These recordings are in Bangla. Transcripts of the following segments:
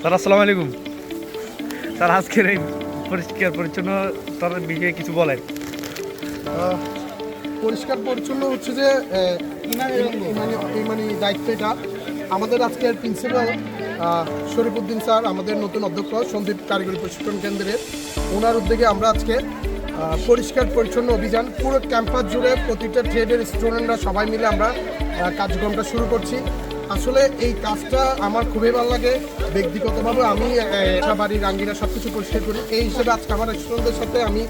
স্যার আসসালামু আলাইকুম। স্যার আজকের এই পরিষ্কার পরিচ্ছন্নতার বিষয়ে কিছু বলেন। পরিষ্কার পরিচ্ছন্ন হচ্ছে যে মানে দায়িত্ব এটা আমাদের আজকের প্রিন্সিপাল শরীফউদ্দিন স্যার, আমাদের নতুন অধ্যক্ষ সন্দীপ কারিগরি প্রশিক্ষণ কেন্দ্রের, ওনার উদ্যোগে আমরা আজকে পরিষ্কার পরিচ্ছন্ন অভিযান পুরো ক্যাম্পাস জুড়ে প্রতিটা ট্রেডের স্টুডেন্টরা সবাই মিলে আমরা কার্যক্রমটা শুরু করছি। আসলে এই কাজটা আমার খুবই ভালো লাগে। ব্যক্তিগতভাবে আমি বাড়ির রাঙ্গিরা সব কিছু পরিষ্কার করি, এই হিসেবে আজকে আমার স্টুডেন্টদের সাথে আমি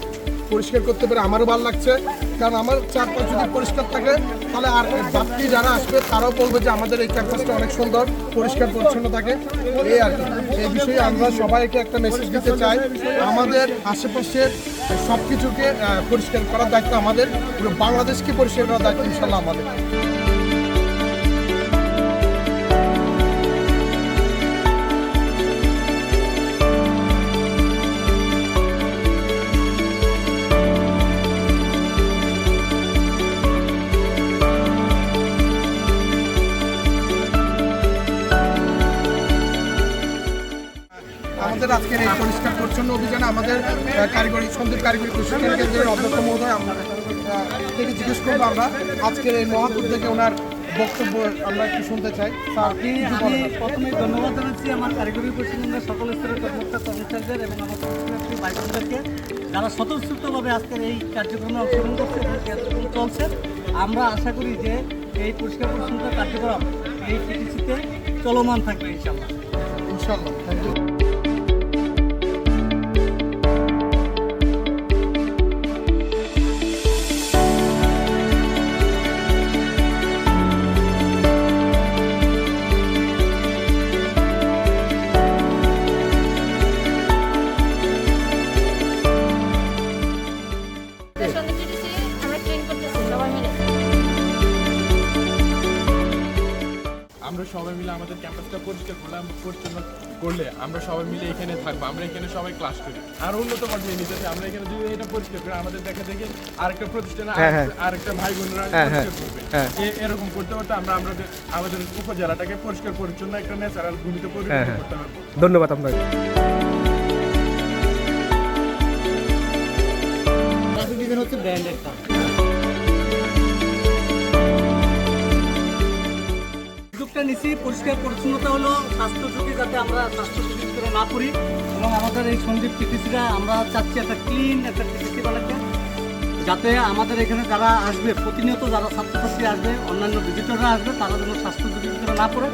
পরিষ্কার করতে পেরে আমারও ভালো লাগছে। কারণ আমার চারপাশ যদি পরিষ্কার থাকে তাহলে আর যাত্রী যারা আসবে তারাও বলবে যে আমাদের এই ক্যাম্পাসটা অনেক সুন্দর, পরিষ্কার পরিচ্ছন্ন থাকে। এই আর কি, এই বিষয়ে আমরা সবাইকে একটা মেসেজ দিতে চাই, আমাদের আশেপাশের সব কিছুকে পরিষ্কার করার দায়িত্ব আমাদের, পুরো বাংলাদেশকে পরিষ্কার করার দায়িত্ব ইনশাল্লাহ আমাদের। আমাদের আজকের এই পরিষ্কার পরিচ্ছন্ন অভিযানে আমাদের সন্দীপ কারিগরি প্রশিক্ষণ কেন্দ্রের অধ্যক্ষ মহোদয় থেকে জিজ্ঞেস করবো আমরা আজকের এই মহৎ উদ্যোগে ওনার বক্তব্য আমরা একটু শুনতে চাই। আমি প্রথমেই ধন্যবাদ জানাচ্ছি আমার কারিগরি প্রশিক্ষণের সকল স্তরের কর্মকর্তা কর্মচারীদের এবং আমার প্রশিক্ষণার্থী ভাই বোনদেরকে, যারা স্বতঃস্ফূর্তভাবে আজকের এই কার্যক্রমে অংশগ্রহণ করছে এবং কার্যক্রম চলছে। আমরা আশা করি যে এই পরিষ্কার পরিচ্ছন্নতা কার্যক্রম এই পিটিসিতে চলমান থাকবে ইনশাআল্লাহ। ইনশাআল্লাহ, থ্যাংক ইউ। আমরা সবাই মিলে আমাদের ক্যাম্পাসটা পরিষ্কার করলে আমরা সবাই মিলে এখানে থাকবো, আমরা এখানে সবাই ক্লাস করি। আর উন্নত পর্যায়ে নিতে চাই, আমরা এখানে যদি এটা পরিষ্কার করি আমাদের দেখে আরেকটা প্রতিষ্ঠানে আরেকটা ভাই বোনরা পরিষ্কার করবে। এরকম করতে করতে আমরা আমাদের উপজেলাটাকে পরিষ্কার পরিচ্ছন্ন একটা ন্যাচারাল ভূমিতে পরিণত করতে পারবো। ধন্যবাদ আপনাকে। হচ্ছে ব্র্যান্ডের কাজ। উদ্যোগটা নিচ্ছি, পরিষ্কার পরিচ্ছন্নতা হলো স্বাস্থ্য ঝুঁকি, যাতে আমরা স্বাস্থ্য ঝুঁকি করে না করি। এবং আমাদের এই সন্দীপ টিটিসিরা আমরা চাচ্ছি একটা ক্লিন একটা টিটিসি বানাতে, যাতে আমাদের এখানে যারা আসবে প্রতিনিয়ত, যারা ছাত্রছাত্রী আসবে, অন্যান্য ভিজিটররা আসবে, তারা যেন স্বাস্থ্য ঝুঁকি করে না পড়ে।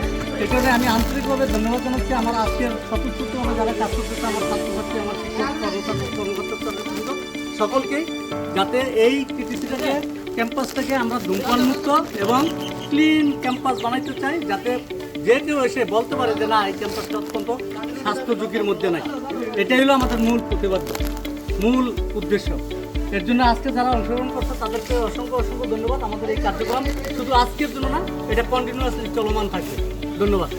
এখানে আমি আন্তরিকভাবে ধন্যবাদ জানাচ্ছি আমার আজকের স্বতঃস্ফূর্তভাবে যারা কাজ করতেছে, আমার ছাত্রছাত্রী, আমার শিক্ষক কর্মকর্তা সকলকেই, যাতে এই টিটিসিটাকে ক্যাম্পাসটাকে আমরা ধূমপান মুক্ত এবং ক্লিন ক্যাম্পাস বানাইতে চাই, যাতে যে কেউ এসে বলতে পারে যে না, এই ক্যাম্পাসটা অত্যন্ত স্বাস্থ্য ঝুঁকির মধ্যে নাই। এটাই হলো আমাদের মূল প্রতিবাদ্য, মূল উদ্দেশ্য। এর জন্য আজকে যারা অংশগ্রহণ করছে তাদেরকে অসংখ্য অসংখ্য ধন্যবাদ। আমাদের এই কার্যক্রম শুধু আজকের জন্য না, এটা কন্টিনিউয়াসলি চলমান থাকবে। ধন্যবাদ।